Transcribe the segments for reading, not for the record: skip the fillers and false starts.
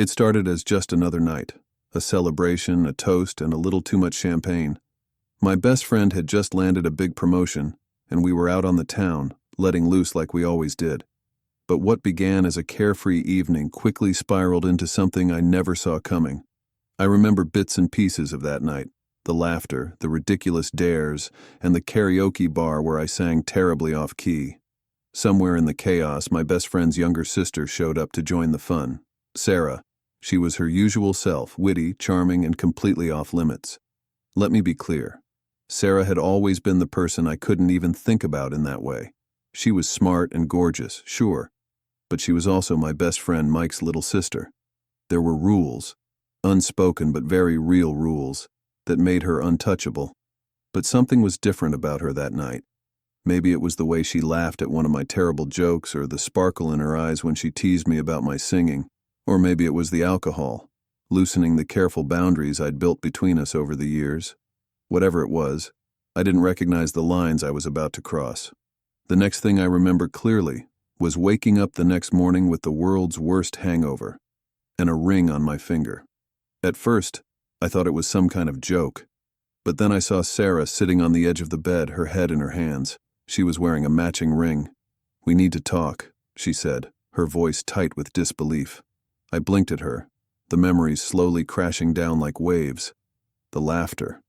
It started as just another night, a celebration, a toast, and a little too much champagne. My best friend had just landed a big promotion, and we were out on the town, letting loose like we always did. But what began as a carefree evening quickly spiraled into something I never saw coming. I remember bits and pieces of that night, the laughter, the ridiculous dares, and the karaoke bar where I sang terribly off-key. Somewhere in the chaos, my best friend's younger sister showed up to join the fun. Sarah. She was her usual self, witty, charming, and completely off-limits. Let me be clear. Sarah had always been the person I couldn't even think about in that way. She was smart and gorgeous, sure, but she was also my best friend Mike's little sister. There were rules, unspoken but very real rules, that made her untouchable. But something was different about her that night. Maybe it was the way she laughed at one of my terrible jokes or the sparkle in her eyes when she teased me about my singing. Or maybe it was the alcohol, loosening the careful boundaries I'd built between us over the years. Whatever it was, I didn't recognize the lines I was about to cross. The next thing I remember clearly was waking up the next morning with the world's worst hangover and a ring on my finger. At first, I thought it was some kind of joke, but then I saw Sarah sitting on the edge of the bed, her head in her hands. She was wearing a matching ring. "We need to talk," she said, her voice tight with disbelief. I blinked at her, the memories slowly crashing down like waves. The laughter,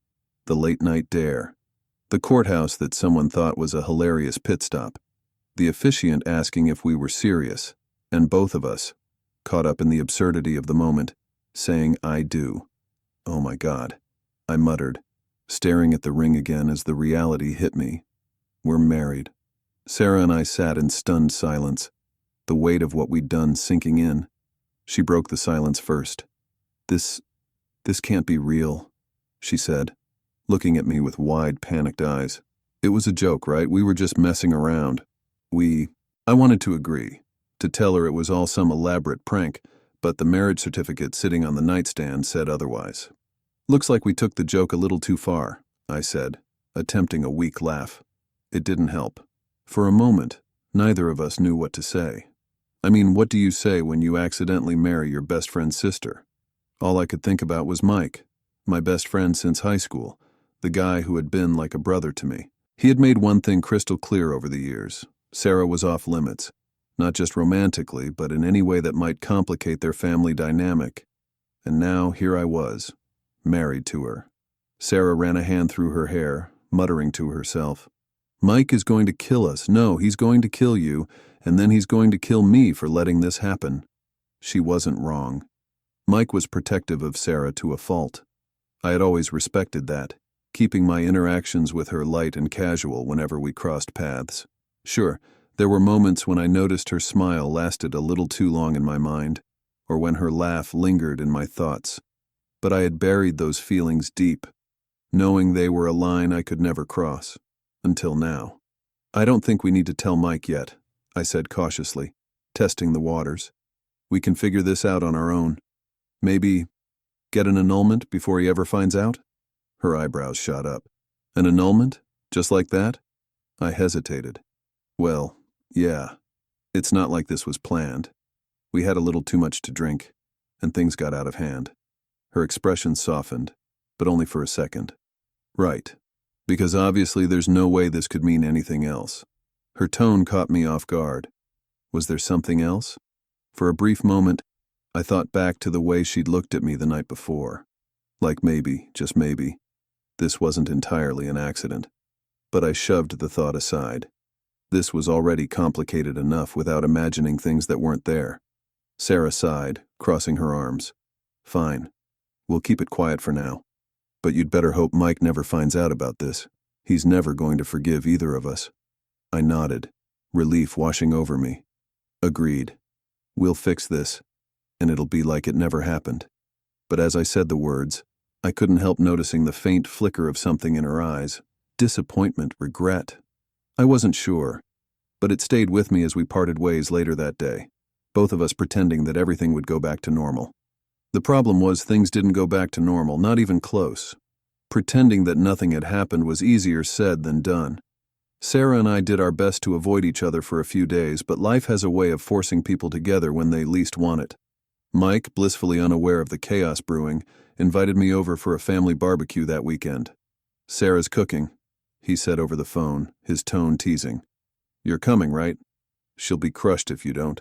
the late-night dare, the courthouse that someone thought was a hilarious pit stop, the officiant asking if we were serious, and both of us, caught up in the absurdity of the moment, saying "I do." Oh my God, I muttered, staring at the ring again as the reality hit me. We're married. Sarah and I sat in stunned silence, the weight of what we'd done sinking in. She broke the silence first. This can't be real," she said, looking at me with wide, panicked eyes. "It was a joke, right? We were just messing around. I wanted to agree, to tell her it was all some elaborate prank, but the marriage certificate sitting on the nightstand said otherwise. "Looks like we took the joke a little too far," I said, attempting a weak laugh. It didn't help. For a moment, neither of us knew what to say. I mean, what do you say when you accidentally marry your best friend's sister? All I could think about was Mike, my best friend since high school, the guy who had been like a brother to me. He had made one thing crystal clear over the years. Sarah was off limits, not just romantically, but in any way that might complicate their family dynamic. And now here I was, married to her. Sarah ran a hand through her hair, muttering to herself, "Mike is going to kill us. No, he's going to kill you, and then he's going to kill me for letting this happen." She wasn't wrong. Mike was protective of Sarah to a fault. I had always respected that, keeping my interactions with her light and casual whenever we crossed paths. Sure, there were moments when I noticed her smile lasted a little too long in my mind, or when her laugh lingered in my thoughts. But I had buried those feelings deep, knowing they were a line I could never cross. Until now. "I don't think we need to tell Mike yet," I said cautiously, testing the waters. "We can figure this out on our own. Maybe get an annulment before he ever finds out?" Her eyebrows shot up. "An annulment? Just like that?" I hesitated. "Well, yeah. It's not like this was planned. We had a little too much to drink, and things got out of hand." Her expression softened, but only for a second. "Right. Because obviously there's no way this could mean anything else." Her tone caught me off guard. Was there something else? For a brief moment, I thought back to the way she'd looked at me the night before. Like maybe, just maybe, this wasn't entirely an accident. But I shoved the thought aside. This was already complicated enough without imagining things that weren't there. Sarah sighed, crossing her arms. "Fine. We'll keep it quiet for now. But you'd better hope Mike never finds out about this. He's never going to forgive either of us." I nodded, relief washing over me. "Agreed. We'll fix this, and it'll be like it never happened." But as I said the words, I couldn't help noticing the faint flicker of something in her eyes. Disappointment, regret. I wasn't sure, but it stayed with me as we parted ways later that day, both of us pretending that everything would go back to normal. The problem was things didn't go back to normal, not even close. Pretending that nothing had happened was easier said than done. Sarah and I did our best to avoid each other for a few days, but life has a way of forcing people together when they least want it. Mike, blissfully unaware of the chaos brewing, invited me over for a family barbecue that weekend. Sarah's cooking, he said over the phone, his tone teasing. You're coming, right? She'll be crushed if you don't.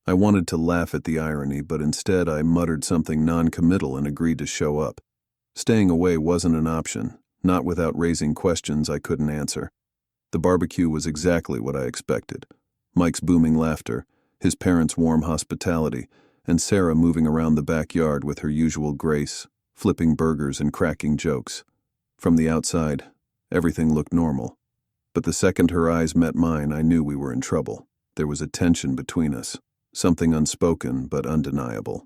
I wanted to laugh at the irony, but instead I muttered something non-committal and agreed to show up. Staying away wasn't an option, not without raising questions I couldn't answer. The barbecue was exactly what I expected. Mike's booming laughter, his parents' warm hospitality, and Sarah moving around the backyard with her usual grace, flipping burgers and cracking jokes. From the outside, everything looked normal. But the second her eyes met mine, I knew we were in trouble. There was a tension between us, something unspoken but undeniable.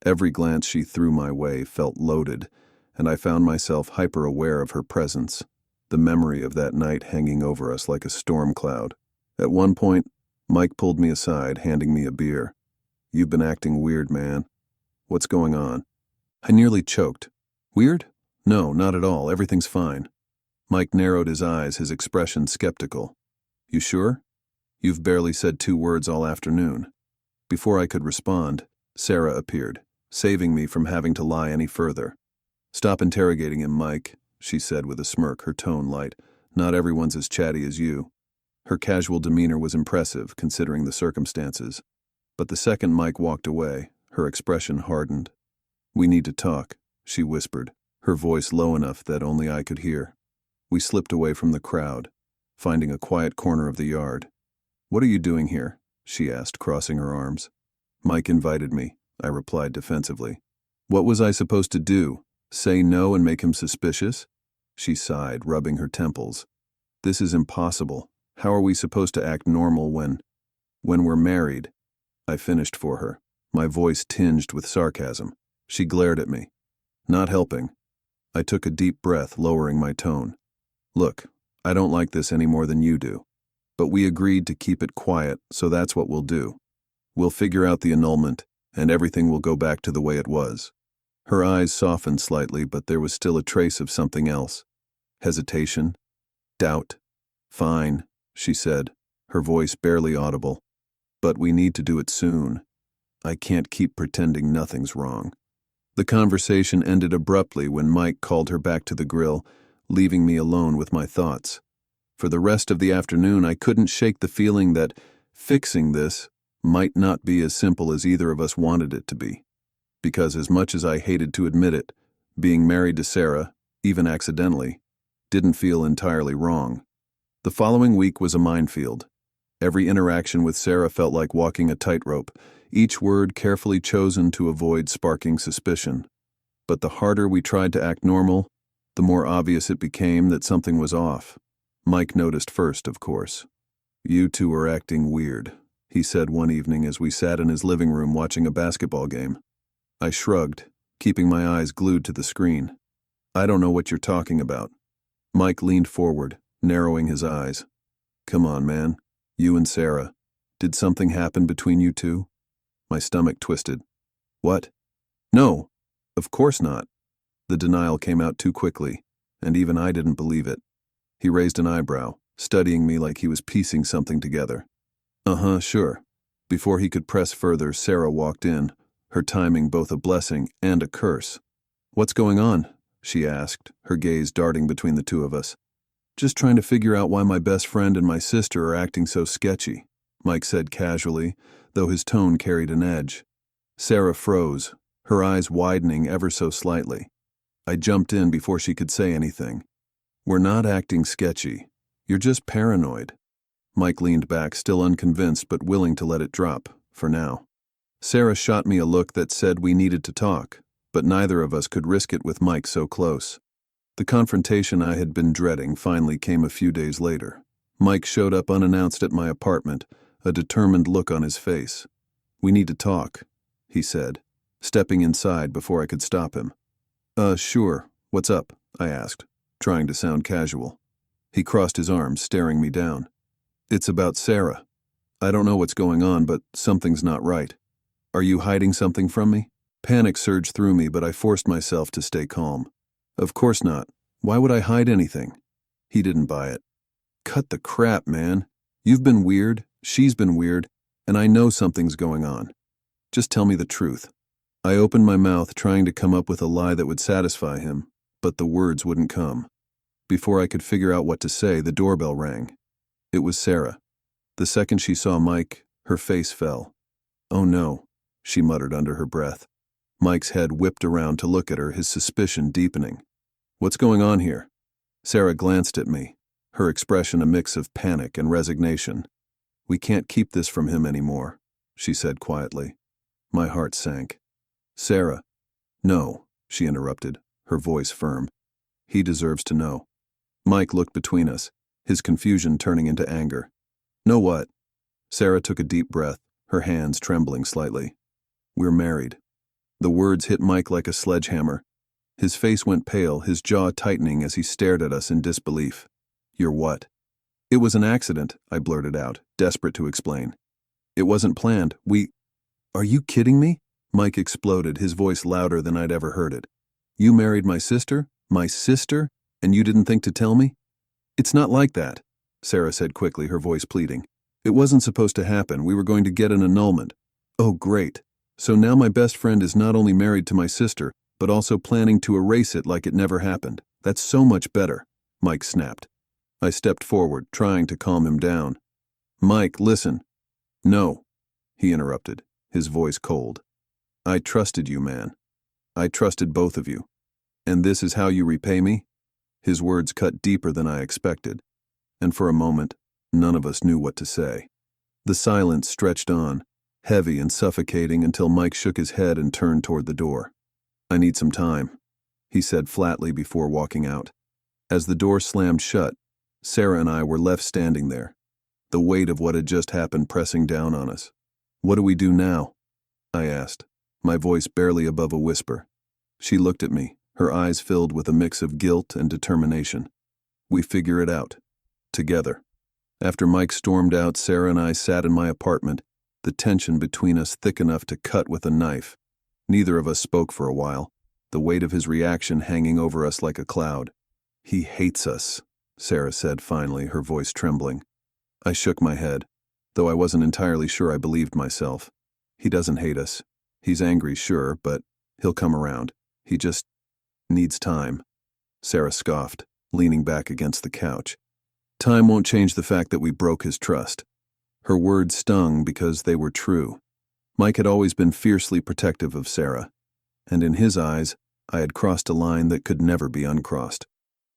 Every glance she threw my way felt loaded, and I found myself hyper-aware of her presence, the memory of that night hanging over us like a storm cloud. At one point, Mike pulled me aside, handing me a beer. You've been acting weird, man. What's going on? I nearly choked. Weird? No, not at all. Everything's fine. Mike narrowed his eyes, his expression skeptical. You sure? You've barely said 2 words all afternoon. Before I could respond, Sarah appeared, saving me from having to lie any further. Stop interrogating him, Mike, she said with a smirk, her tone light. Not everyone's as chatty as you. Her casual demeanor was impressive, considering the circumstances. But the second Mike walked away, her expression hardened. We need to talk, she whispered, her voice low enough that only I could hear. We slipped away from the crowd, finding a quiet corner of the yard. What are you doing here? She asked, crossing her arms. Mike invited me, I replied defensively. What was I supposed to do? Say no and make him suspicious? She sighed, rubbing her temples. This is impossible. How are we supposed to act normal when we're married? I finished for her, my voice tinged with sarcasm. She glared at me. Not helping. I took a deep breath, lowering my tone. Look, I don't like this any more than you do. But we agreed to keep it quiet, so that's what we'll do. We'll figure out the annulment, and everything will go back to the way it was. Her eyes softened slightly, but there was still a trace of something else. Hesitation? Doubt? Fine, she said, her voice barely audible. But we need to do it soon. I can't keep pretending nothing's wrong. The conversation ended abruptly when Mike called her back to the grill, leaving me alone with my thoughts. For the rest of the afternoon, I couldn't shake the feeling that fixing this might not be as simple as either of us wanted it to be. Because as much as I hated to admit it, being married to Sarah, even accidentally, didn't feel entirely wrong. The following week was a minefield. Every interaction with Sarah felt like walking a tightrope, each word carefully chosen to avoid sparking suspicion. But the harder we tried to act normal, the more obvious it became that something was off. Mike noticed first, of course. You two are acting weird, he said one evening as we sat in his living room watching a basketball game. I shrugged, keeping my eyes glued to the screen. I don't know what you're talking about. Mike leaned forward, narrowing his eyes. Come on, man. You and Sarah. Did something happen between you two? My stomach twisted. What? No, of course not. The denial came out too quickly, and even I didn't believe it. He raised an eyebrow, studying me like he was piecing something together. Sure. Before he could press further, Sarah walked in, her timing both a blessing and a curse. What's going on? She asked, her gaze darting between the two of us. Just trying to figure out why my best friend and my sister are acting so sketchy, Mike said casually, though his tone carried an edge. Sarah froze, her eyes widening ever so slightly. I jumped in before she could say anything. We're not acting sketchy. You're just paranoid. Mike leaned back, still unconvinced but willing to let it drop, for now. Sarah shot me a look that said we needed to talk, but neither of us could risk it with Mike so close. The confrontation I had been dreading finally came a few days later. Mike showed up unannounced at my apartment, a determined look on his face. We need to talk, he said, stepping inside before I could stop him. Sure. What's up? I asked, trying to sound casual. He crossed his arms, staring me down. It's about Sarah. I don't know what's going on, but something's not right. Are you hiding something from me? Panic surged through me, but I forced myself to stay calm. Of course not. Why would I hide anything? He didn't buy it. Cut the crap, man. You've been weird, she's been weird, and I know something's going on. Just tell me the truth. I opened my mouth trying to come up with a lie that would satisfy him, but the words wouldn't come. Before I could figure out what to say, the doorbell rang. It was Sarah. The second she saw Mike, her face fell. "Oh no," she muttered under her breath. Mike's head whipped around to look at her, his suspicion deepening. "What's going on here?" Sarah glanced at me, her expression a mix of panic and resignation. "We can't keep this from him anymore," she said quietly. My heart sank. "Sarah." "No," she interrupted, her voice firm. "He deserves to know." Mike looked between us, his confusion turning into anger. "Know what?" Sarah took a deep breath, her hands trembling slightly. "We're married." The words hit Mike like a sledgehammer. His face went pale, his jaw tightening as he stared at us in disbelief. "You're what?" "It was an accident," I blurted out, desperate to explain. "It wasn't planned. Are you kidding me?" Mike exploded, his voice louder than I'd ever heard it. "You married my sister? My sister? And you didn't think to tell me?" "It's not like that," Sarah said quickly, her voice pleading. "It wasn't supposed to happen. We were going to get an annulment." "Oh, great. So now my best friend is not only married to my sister, but also planning to erase it like it never happened. That's so much better," Mike snapped. I stepped forward, trying to calm him down. "Mike, listen." "No," he interrupted, his voice cold. "I trusted you, man. I trusted both of you. And this is how you repay me?" His words cut deeper than I expected, and for a moment, none of us knew what to say. The silence stretched on, heavy and suffocating, until Mike shook his head and turned toward the door. "I need some time," he said flatly before walking out. As the door slammed shut, Sarah and I were left standing there, the weight of what had just happened pressing down on us. "What do we do now?" I asked, my voice barely above a whisper. She looked at me, her eyes filled with a mix of guilt and determination. "We figure it out. Together." After Mike stormed out, Sarah and I sat in my apartment, the tension between us thick enough to cut with a knife. Neither of us spoke for a while, the weight of his reaction hanging over us like a cloud. "He hates us," Sarah said finally, her voice trembling. I shook my head, though I wasn't entirely sure I believed myself. "He doesn't hate us. He's angry, sure, but he'll come around. He just needs time." Sarah scoffed, leaning back against the couch. "Time won't change the fact that we broke his trust." Her words stung because they were true. Mike had always been fiercely protective of Sarah, and in his eyes, I had crossed a line that could never be uncrossed.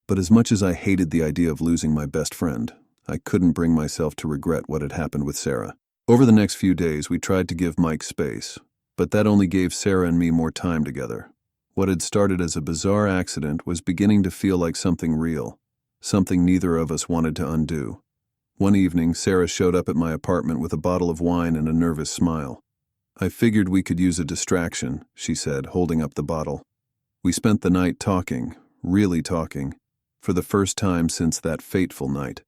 But as much as I hated the idea of losing my best friend, I couldn't bring myself to regret what had happened with Sarah. Over the next few days, we tried to give Mike space, but that only gave Sarah and me more time together. What had started as a bizarre accident was beginning to feel like something real, something neither of us wanted to undo. One evening, Sarah showed up at my apartment with a bottle of wine and a nervous smile. "I figured we could use a distraction," she said, holding up the bottle. We spent the night talking, really talking, for the first time since that fateful night.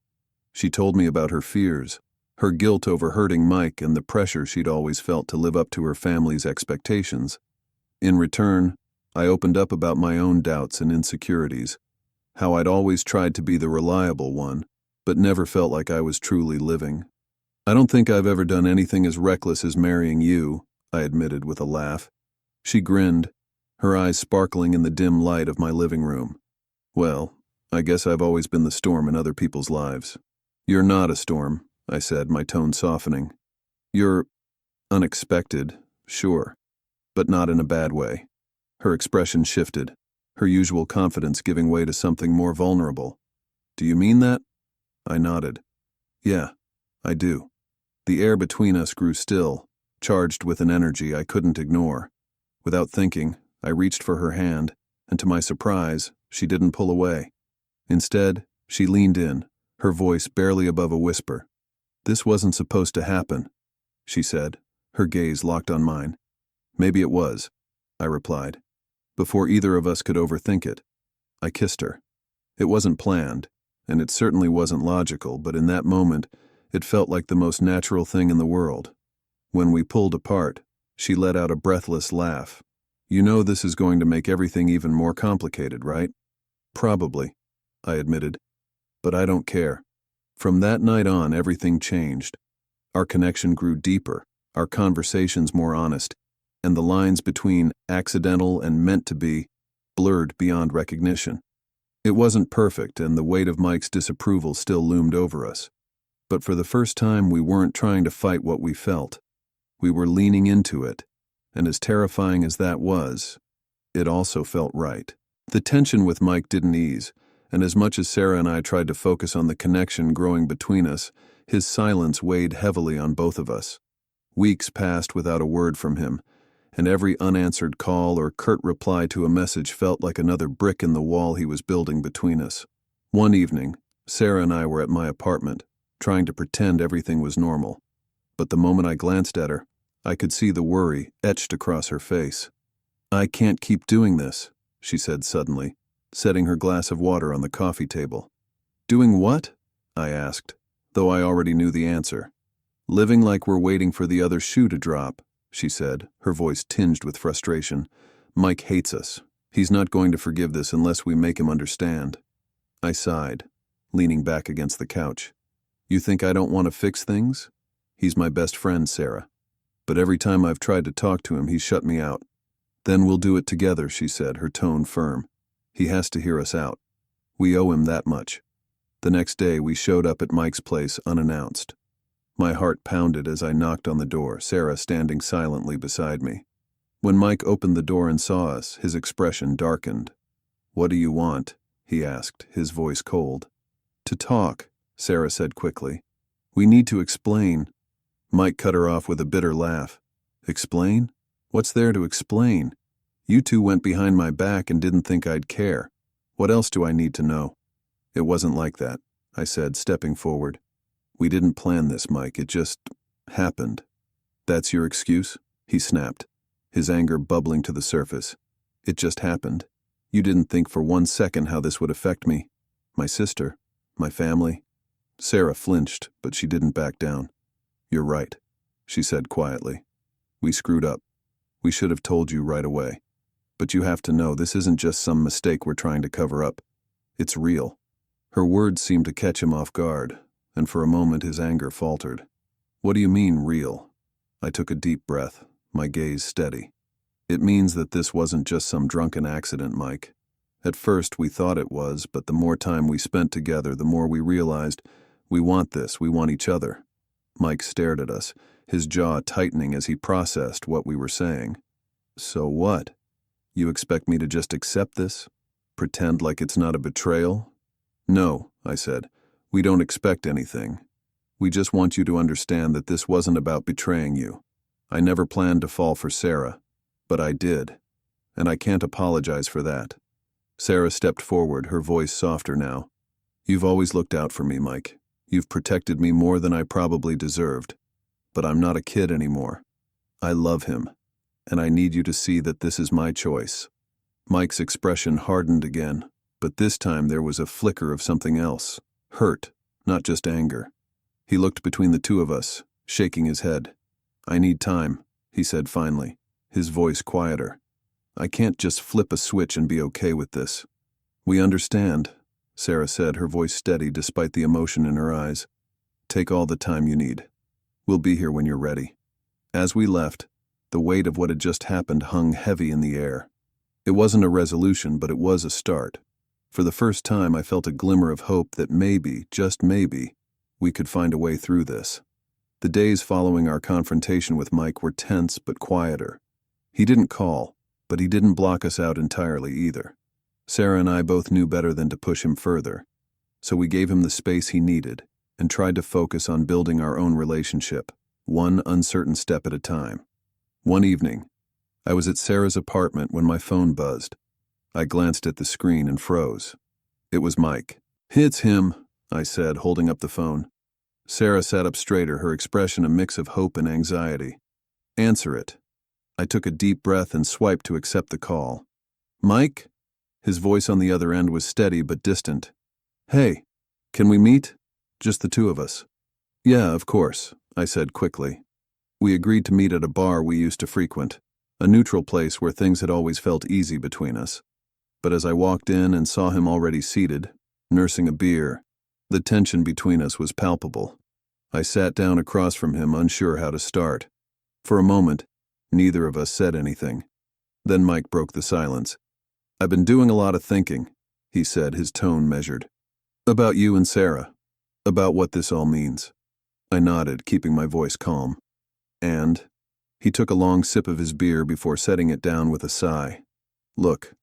She told me about her fears, her guilt over hurting Mike, and the pressure she'd always felt to live up to her family's expectations. In return, I opened up about my own doubts and insecurities, how I'd always tried to be the reliable one, but never felt like I was truly living. "I don't think I've ever done anything as reckless as marrying you," I admitted with a laugh. She grinned, her eyes sparkling in the dim light of my living room. "Well, I guess I've always been the storm in other people's lives." "You're not a storm," I said, my tone softening. "You're unexpected, sure, but not in a bad way." Her expression shifted, her usual confidence giving way to something more vulnerable. "Do you mean that?" I nodded. "Yeah, I do." The air between us grew still, charged with an energy I couldn't ignore. Without thinking, I reached for her hand, and to my surprise, she didn't pull away. Instead, she leaned in, her voice barely above a whisper. "This wasn't supposed to happen," she said, her gaze locked on mine. "Maybe it was," I replied. Before either of us could overthink it, I kissed her. It wasn't planned, and it certainly wasn't logical, but in that moment, it felt like the most natural thing in the world. When we pulled apart, she let out a breathless laugh. "You know this is going to make everything even more complicated, right?" "Probably," I admitted. "But I don't care." From that night on, everything changed. Our connection grew deeper, our conversations more honest, and the lines between accidental and meant to be blurred beyond recognition. It wasn't perfect, and the weight of Mike's disapproval still loomed over us. But for the first time, we weren't trying to fight what we felt. We were leaning into it, and as terrifying as that was, it also felt right. The tension with Mike didn't ease, and as much as Sarah and I tried to focus on the connection growing between us, his silence weighed heavily on both of us. Weeks passed without a word from him, and every unanswered call or curt reply to a message felt like another brick in the wall he was building between us. One evening, Sarah and I were at my apartment, trying to pretend everything was normal. But the moment I glanced at her, I could see the worry etched across her face. "I can't keep doing this," she said suddenly, setting her glass of water on the coffee table. "Doing what?" I asked, though I already knew the answer. "Living like we're waiting for the other shoe to drop," she said, her voice tinged with frustration. "Mike hates us. He's not going to forgive this unless we make him understand." I sighed, leaning back against the couch. "You think I don't want to fix things? He's my best friend, Sarah. But every time I've tried to talk to him, he's shut me out." "Then we'll do it together," she said, her tone firm. "He has to hear us out. We owe him that much." The next day, we showed up at Mike's place unannounced. My heart pounded as I knocked on the door, Sarah standing silently beside me. When Mike opened the door and saw us, his expression darkened. "What do you want?" he asked, his voice cold. "To talk," Sarah said quickly. "We need to explain." Mike cut her off with a bitter laugh. "Explain? What's there to explain? You two went behind my back and didn't think I'd care. What else do I need to know?" "It wasn't like that," I said, stepping forward. "We didn't plan this, Mike. It just happened." "That's your excuse?" he snapped, his anger bubbling to the surface. "It just happened. You didn't think for 1 second how this would affect me. My sister, my family." Sarah flinched, but she didn't back down. "You're right," she said quietly. "We screwed up. We should have told you right away. But you have to know this isn't just some mistake we're trying to cover up. It's real." Her words seemed to catch him off guard, and for a moment his anger faltered. "What do you mean, real?" I took a deep breath, my gaze steady. "It means that this wasn't just some drunken accident, Mike. At first we thought it was, but the more time we spent together, the more we realized we want this, we want each other." Mike stared at us, his jaw tightening as he processed what we were saying. "So what? You expect me to just accept this? Pretend like it's not a betrayal?" "No," I said. "We don't expect anything. We just want you to understand that this wasn't about betraying you. I never planned to fall for Sarah, but I did, and I can't apologize for that." Sarah stepped forward, her voice softer now. "You've always looked out for me, Mike. You've protected me more than I probably deserved. But I'm not a kid anymore. I love him, and I need you to see that this is my choice." Mike's expression hardened again, but this time there was a flicker of something else. Hurt, not just anger. He looked between the two of us, shaking his head. "I need time," he said finally, his voice quieter. "I can't just flip a switch and be okay with this." "We understand," Sarah said, her voice steady despite the emotion in her eyes. "Take all the time you need. We'll be here when you're ready." As we left, the weight of what had just happened hung heavy in the air. It wasn't a resolution, but it was a start. For the first time, I felt a glimmer of hope that maybe, just maybe, we could find a way through this. The days following our confrontation with Mike were tense but quieter. He didn't call, but he didn't block us out entirely either. Sarah and I both knew better than to push him further, so we gave him the space he needed and tried to focus on building our own relationship, one uncertain step at a time. One evening, I was at Sarah's apartment when my phone buzzed. I glanced at the screen and froze. It was Mike. "It's him," I said, holding up the phone. Sarah sat up straighter, her expression a mix of hope and anxiety. "Answer it." I took a deep breath and swiped to accept the call. "Mike?" His voice on the other end was steady but distant. "Hey, can we meet? Just the two of us." "Yeah, of course," I said quickly. We agreed to meet at a bar we used to frequent, a neutral place where things had always felt easy between us. But as I walked in and saw him already seated, nursing a beer, the tension between us was palpable. I sat down across from him, unsure how to start. For a moment, Neither of us said anything. Then Mike broke the silence. "I've been doing a lot of thinking," he said, his tone measured. "About you and Sarah. About what this all means." I nodded, keeping my voice calm. "And?" He took a long sip of his beer before setting it down with a sigh. "Look,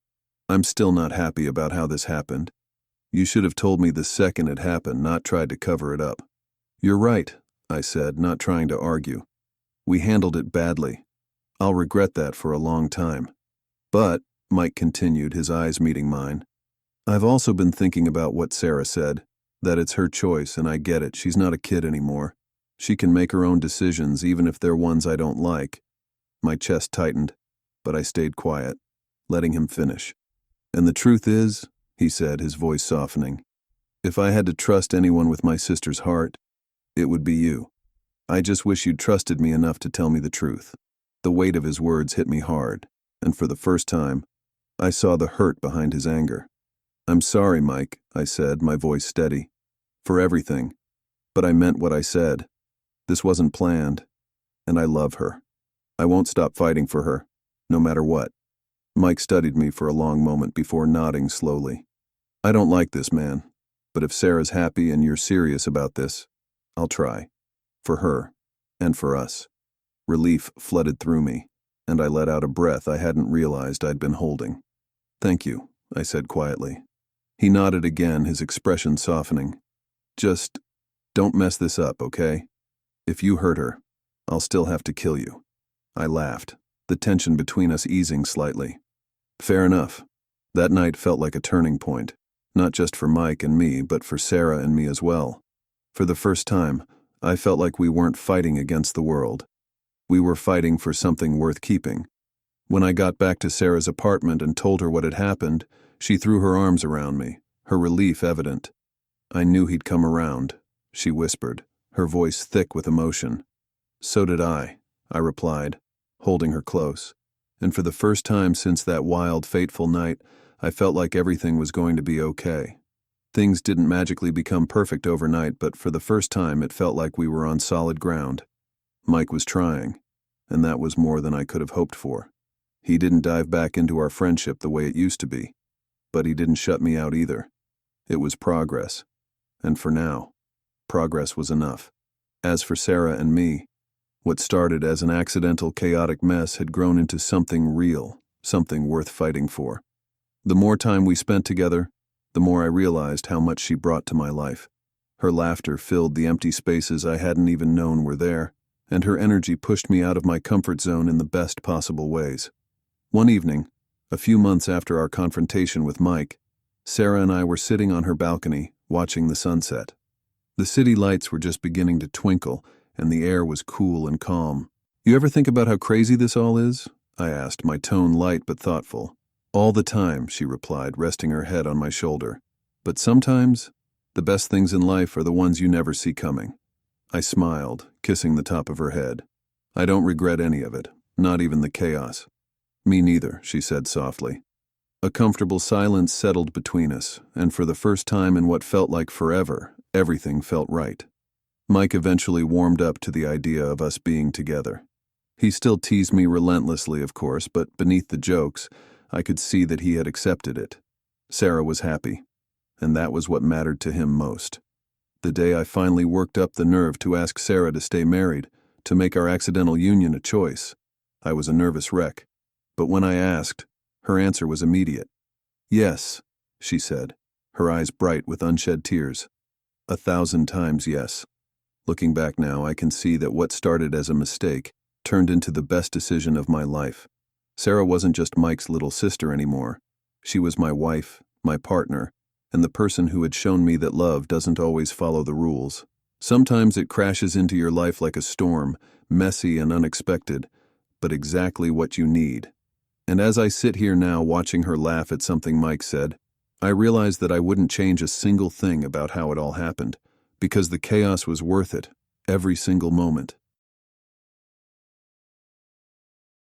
I'm still not happy about how this happened. You should have told me the second it happened, not tried to cover it up." "You're right," I said, not trying to argue. "We handled it badly. I'll regret that for a long time. But," Mike continued, his eyes meeting mine, "I've also been thinking about what Sarah said, that it's her choice, and I get it. She's not a kid anymore. She can make her own decisions, even if they're ones I don't like." My chest tightened, but I stayed quiet, letting him finish. "And the truth is," he said, his voice softening, "if I had to trust anyone with my sister's heart, it would be you. I just wish you'd trusted me enough to tell me the truth." The weight of his words hit me hard, and for the first time, I saw the hurt behind his anger. "I'm sorry, Mike," I said, my voice steady, "for everything. But I meant what I said. This wasn't planned, and I love her. I won't stop fighting for her, no matter what." Mike studied me for a long moment before nodding slowly. "I don't like this, man, but if Sarah's happy and you're serious about this, I'll try. For her, and for us." Relief flooded through me, and I let out a breath I hadn't realized I'd been holding. "Thank you," I said quietly. He nodded again, his expression softening. "Just don't mess this up, okay? If you hurt her, I'll still have to kill you." I laughed, the tension between us easing slightly. "Fair enough." That night felt like a turning point, not just for Mike and me, but for Sarah and me as well. For the first time, I felt like we weren't fighting against the world. We were fighting for something worth keeping. When I got back to Sarah's apartment and told her what had happened, she threw her arms around me, her relief evident. "I knew he'd come around," she whispered, her voice thick with emotion. "So did I replied, holding her close. And for the first time since that wild, fateful night, I felt like everything was going to be okay. Things didn't magically become perfect overnight, but for the first time it felt like we were on solid ground. Mike was trying, and that was more than I could have hoped for. He didn't dive back into our friendship the way it used to be, but he didn't shut me out either. It was progress, and for now, progress was enough. As for Sarah and me, what started as an accidental, chaotic mess had grown into something real, something worth fighting for. The more time we spent together, the more I realized how much she brought to my life. Her laughter filled the empty spaces I hadn't even known were there, and her energy pushed me out of my comfort zone in the best possible ways. One evening, a few months after our confrontation with Mike, Sarah and I were sitting on her balcony, watching the sunset. The city lights were just beginning to twinkle, and the air was cool and calm. "You ever think about how crazy this all is?" I asked, my tone light but thoughtful. "All the time," she replied, resting her head on my shoulder. "But sometimes, the best things in life are the ones you never see coming." I smiled, kissing the top of her head. "I don't regret any of it, not even the chaos." "Me neither," she said softly. A comfortable silence settled between us, and for the first time in what felt like forever, everything felt right. Mike eventually warmed up to the idea of us being together. He still teased me relentlessly, of course, but beneath the jokes, I could see that he had accepted it. Sarah was happy, and that was what mattered to him most. The day I finally worked up the nerve to ask Sarah to stay married, to make our accidental union a choice, I was a nervous wreck. But when I asked, her answer was immediate. "Yes," she said, her eyes bright with unshed tears. 1,000 times yes. Looking back now, I can see that what started as a mistake turned into the best decision of my life. Sarah wasn't just Mike's little sister anymore. She was my wife, my partner, and the person who had shown me that love doesn't always follow the rules. Sometimes it crashes into your life like a storm, messy and unexpected, but exactly what you need. And as I sit here now watching her laugh at something Mike said, I realize that I wouldn't change a single thing about how it all happened, because the chaos was worth it, every single moment.